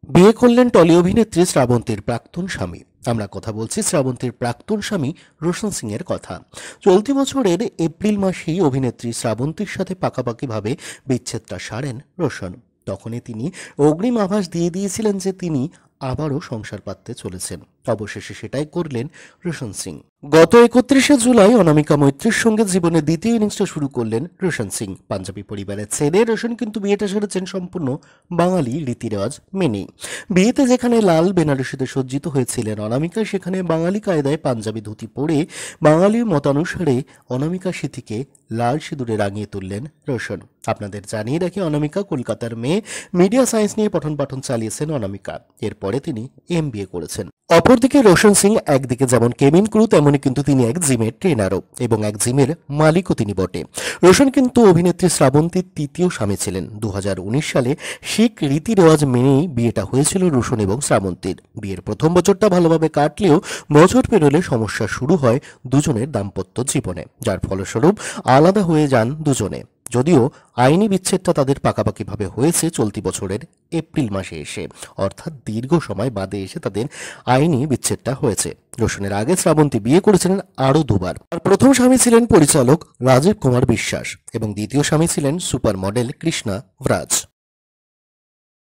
বিয়ে করলেন টলি অভিনেত্রী শ্রাবন্তীর প্রাক্তন স্বামী। আমরা কথা বলছি শ্রাবন্তীর প্রাক্তন স্বামী রোশন সিং এর কথা। চলতি বছরের এপ্রিল মাসেই অভিনেত্রী শ্রাবন্তীর সাথে পাকাপাকিভাবে বিচ্ছেদটা সারেন রোশন। তখনই তিনি অগ্রিম আভাস দিয়ে দিয়েছিলেন যে তিনি আবারও সংসার পাততে চলেছেন। অবশেষে সেটাই করলেন রোশন সিং। গত 31শে জুলাই অনামিকা মৈত্রীর সঙ্গে জীবনের দ্বিতীয় ইনিংসটা শুরু করলেন রোশন সিং। পাঞ্জাবি পরিবারের ছেলে রোশন কিন্তু বিয়েটা সেরেছেন সম্পূর্ণ বাঙালি রীতিরেওয়াজ মেনেই। বিয়েতে যেখানে লাল বেনারসিতে সজ্জিত হয়েছিলেন অনামিকা, সেখানে বাঙালি কায়দায় পাঞ্জাবি ধুতি পরে বাঙালির মতানুসারে অনামিকা সিথিকে লাল সিঁদুরে রাঙিয়ে তুললেন রোশন। আপনাদের জানিয়ে রাখি, অনামিকা কলকাতার মেয়ে। মিডিয়া সায়েন্স নিয়ে পঠন পাঠন চালিয়েছেন অনামিকা। এরপরে তিনি MBA করেছেন। অপরদিকে রোশন সিং একদিকে যেমন কেবিন ক্রু, তেমনি কিন্তু তিনি এক জিমের ট্রেনারও এবং এক জিমের মালিকও তিনি বটে। রোশন কিন্তু অভিনেত্রী শ্রাবন্তীর তৃতীয় স্বামী ছিলেন। 2019 সালে শিখ রীতি রেওয়াজ মেনেই বিয়েটা হয়েছিল রোশন এবং শ্রাবন্তীর। বিয়ের প্রথম বছরটা ভালোভাবে কাটলেও বছর পেরোলে সমস্যা শুরু হয় দুজনের দাম্পত্য জীবনে, যার ফলস্বরূপ আলাদা হয়ে যান দুজনে। যদিও আইনি বিচ্ছেদটা তাদের পাকাপাকিভাবে হয়েছে চলতি বছরের এপ্রিল মাসে এসে, অর্থাৎ দীর্ঘ সময় বাদে এসে তাদের আইনি বিচ্ছেদটা হয়েছে। রোশনের আগে শ্রাবন্তী বিয়ে করেছিলেন আরও দুবার। আর প্রথম স্বামী ছিলেন পরিচালক রাজীব কুমার বিশ্বাস এবং দ্বিতীয় স্বামী ছিলেন সুপার মডেল কৃষ্ণা ব্রাজ।